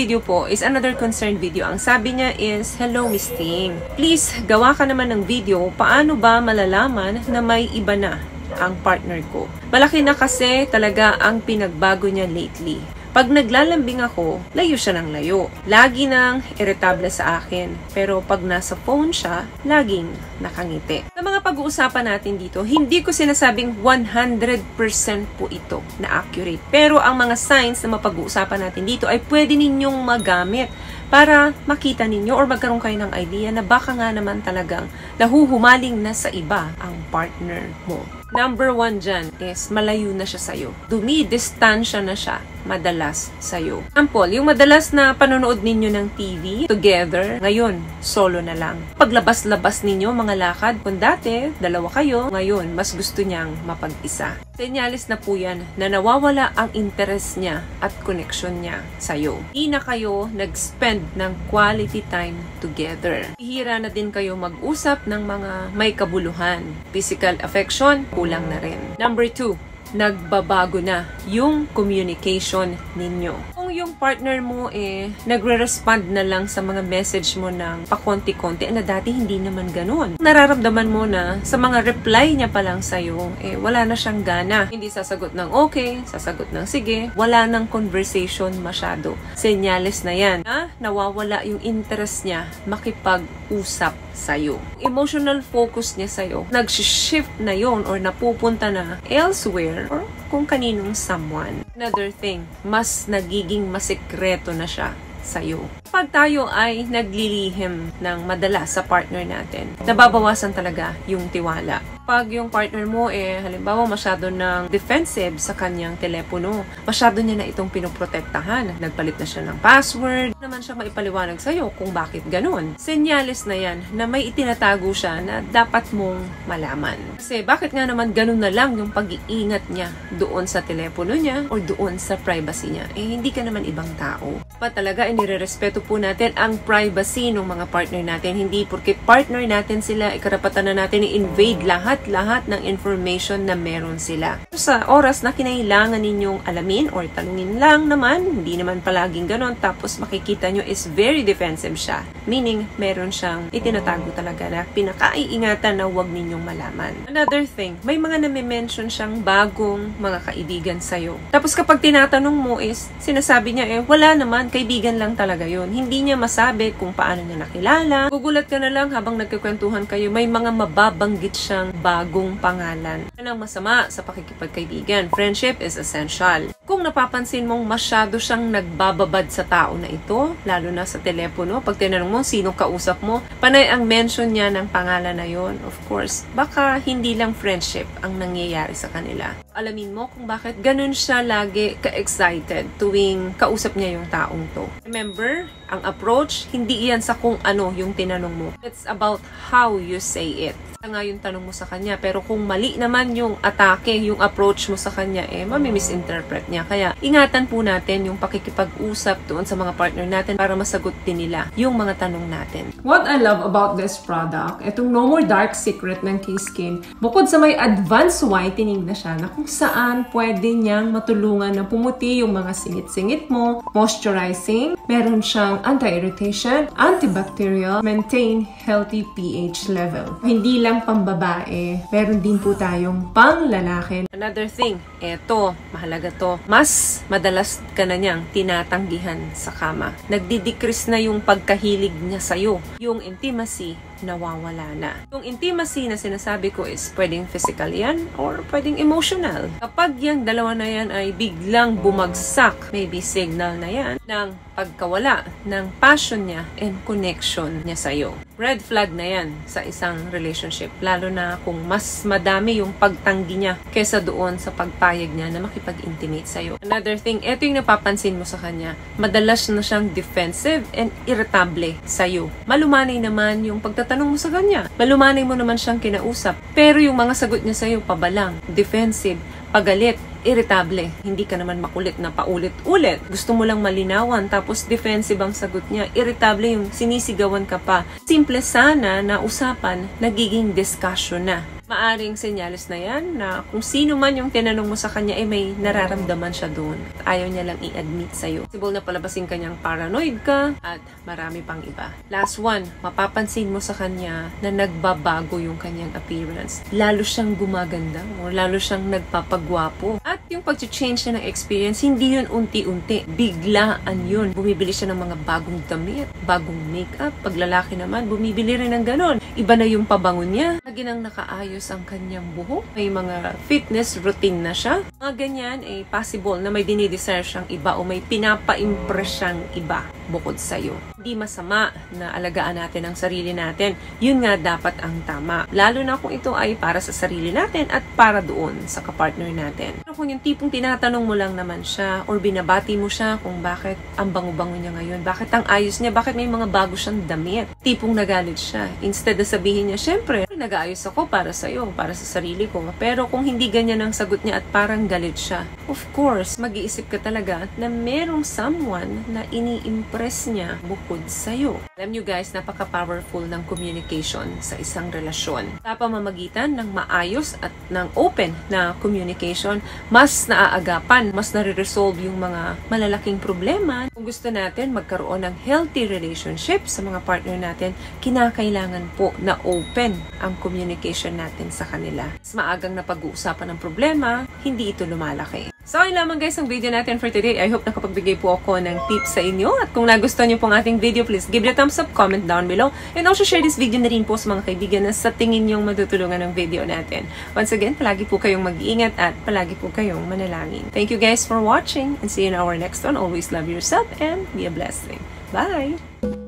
video po is another concerned video. Ang sabi niya is, "Hello, Miss Ting. Please, gawa ka naman ng video. Paano ba malalaman na may iba na ang partner ko? Malaki na kasi talaga ang pinagbago niya lately. Pag naglalambing ako, layo siya ng layo. Lagi nang irritable sa akin. Pero pag nasa phone siya, laging nakangiti." Sa mga pag-uusapan natin dito, hindi ko sinasabing 100% po ito na accurate. Pero ang mga signs na mapag-uusapan natin dito ay pwede ninyong magamit para makita ninyo or magkaroon kayo ng idea na baka nga naman talagang nahuhumaling na sa iba ang partner mo. Number 1 dyan is malayo na siya sa'yo. Dumidistansya na siya madalas sa'yo. Example, yung madalas na panonood ninyo ng TV together, ngayon, solo na lang. Paglabas-labas ninyo, mga lakad, kung dati, dalawa kayo, ngayon, mas gusto niyang mapag-isa. Senyalis na po yan na nawawala ang interest niya at connection niya sa'yo. Hindi na kayo nag-spend ng quality time together. Hihira na din kayo mag-usap ng mga may kabuluhan. Physical affection, kulang na rin. Number 2, nagbabago na yung communication ninyo. Kung yung partner mo nagre-respond na lang sa mga message mo ng pakonti-konti, na dati hindi naman ganun. Nararamdaman mo na sa mga reply niya pa lang sa'yo, wala na siyang gana. Hindi sasagot ng okay, sasagot ng sige, wala ng conversation masyado. Senyales na yan na nawawala yung interest niya makipag-usap sa'yo. Emotional focus niya sa'yo, nag-shift na yon or napupunta na elsewhere or kung kaninong someone. Another thing, mas nagiging masikreto na siya sa'yo. Pag tayo ay naglilihim ng madalas sa partner natin, nababawasan talaga yung tiwala. Pag yung partner mo halimbawa masyado ng defensive sa kanyang telepono, masyado niya na itong pinoprotektahan, nagpalit na siya ng password, naman siya maipaliwanag sa'yo kung bakit ganun. Senyales na yan na may itinatago siya na dapat mong malaman. Kasi bakit nga naman ganun na lang yung pag-iingat niya doon sa telepono niya or doon sa privacy niya? Hindi ka naman ibang tao. Talaga inirerespeto po natin ang privacy ng mga partner natin. Hindi porket partner natin sila, karapatan na natin i-invade lahat ng information na meron sila. Sa oras na kinailangan ninyong alamin or tanungin lang naman, hindi naman palaging ganon, tapos makikita nyo is very defensive siya. Meaning, meron siyang itinatago talaga na pinakaiingatan na huwag ninyong malaman. Another thing, may mga nami-mention siyang bagong mga kaibigan sa'yo. Tapos kapag tinatanong mo is, sinasabi niya wala naman, kaibigan lang talaga yun. Hindi niya masabi kung paano niya nakilala. Gugulat ka na lang habang nagkikwentuhan kayo, may mga mababanggit siyang bagong pangalan. Yan ang masama sa pakikipagkaibigan. Friendship is essential. Kung napapansin mong masyado siyang nagbababad sa tao na ito, lalo na sa telepono, pag tinanong mo sino kausap mo, panay ang mention niya ng pangalan na yon, of course, baka hindi lang friendship ang nangyayari sa kanila. Alamin mo kung bakit ganun siya lagi ka-excited tuwing kausap niya yung taong to. Remember, ang approach, hindi iyan sa kung ano yung tinanong mo. It's about how you say it. Nga yung tanong mo sa kanya, pero kung mali naman yung atake, yung approach mo sa kanya, mami-misinterpret niya. Kaya, ingatan po natin yung pakikipag-usap doon sa mga partner natin para masagot din nila yung mga tanong natin. What I love about this product, itong No More Dark Secret ng K-Skin, bukod sa may advanced whitening na siya, na kung saan pwede niyang matulungan na pumuti yung mga singit-singit mo, moisturizing, meron siyang anti-irritation, antibacterial, maintain healthy pH level. Hindi lang pambabae, meron din po tayong pang-lalaki. Another thing, mahalaga to, mas madalas ka na niyang tinatanggihan sa kama. Nagdi-decrease na yung pagkahilig niya sa'yo. Yung intimacy, nawawala na. Yung intimacy na sinasabi ko is pwedeng physical yan or pwedeng emotional. Kapag yung dalawa na yan ay biglang bumagsak, maybe signal na yan ng pagkawala ng passion niya and connection niya sa'yo. Red flag na yan sa isang relationship, lalo na kung mas madami yung pagtanggi niya kesa doon sa pagpayag niya na makipag-intimate sa'yo. Another thing, eto yung napapansin mo sa kanya, madalas na siyang defensive and irritable sa'yo. Malumanay naman yung pagtatanong mo sa kanya. Malumanay mo naman siyang kinausap, pero yung mga sagot niya sa'yo, pabalang, defensive, pagalit, irritable. Hindi ka naman makulit na paulit-ulit. Gusto mo lang malinawan, tapos defensive ang sagot niya. Irritable yung sinisigawan ka pa. Simple sana na usapan, nagiging discussion na. Maaring senyales na yan na kung sino man yung tinanong mo sa kanya ay may nararamdaman siya doon. Ayaw niya lang i-admit sa'yo. Possible na palabasin kanyang paranoid ka at marami pang iba. Last one, mapapansin mo sa kanya na nagbabago yung kanyang appearance. Lalo siyang gumaganda o lalo siyang nagpapagwapo. At yung pag-change niya ng experience, hindi yun unti-unti. Biglaan yun. Bumibili siya ng mga bagong damit, bagong makeup. Pag lalaki naman, bumibili rin ng ganon. Iba na yung pabango niya. Lagi nang nakaayos ang kanyang buhok. May mga fitness routine na siya. Mga ganyan, possible na may dinidesire siyang iba o may pinapa-impress siyang iba bukod sa'yo. Hindi masama na alagaan natin ang sarili natin. Yun nga dapat ang tama. Lalo na kung ito ay para sa sarili natin at para doon sa kapartner natin. Pero kung yung tipong tinatanong mo lang naman siya or binabati mo siya kung bakit ang bango-bango niya ngayon, bakit ang ayos niya, bakit may mga bago siyang damit, tipong nagalit siya. Instead na sabihin niya, syempre, nag-aayos ako para sa'yo, para sa sarili ko. Pero kung hindi ganyan ang sagot niya at parang galit siya, of course, mag-iisip ka talaga na merong someone na ini-impress niya bukod sa'yo. Alam nyo guys, napaka-powerful ng communication sa isang relasyon. Sa pamamagitan ng maayos at ng open na communication, mas naaagapan, mas nare-resolve yung mga malalaking problema. Kung gusto natin magkaroon ng healthy relationship sa mga partner natin, kinakailangan po na open ang communication natin sa kanila. Mas maagang na pag-uusapan ng problema, hindi ito lumalaki. So, yun lamang guys ang video natin for today. I hope nakapagbigay po ako ng tips sa inyo. At kung nagustuhan niyo pong ating video, please give it a thumbs up, comment down below. And also share this video na rin po sa mga kaibigan na sa tingin niyong matutulungan ng video natin. Once again, palagi po kayong mag-iingat at palagi po kayong manalangin. Thank you guys for watching and see you in our next one. Always love yourself and be a blessing. Bye!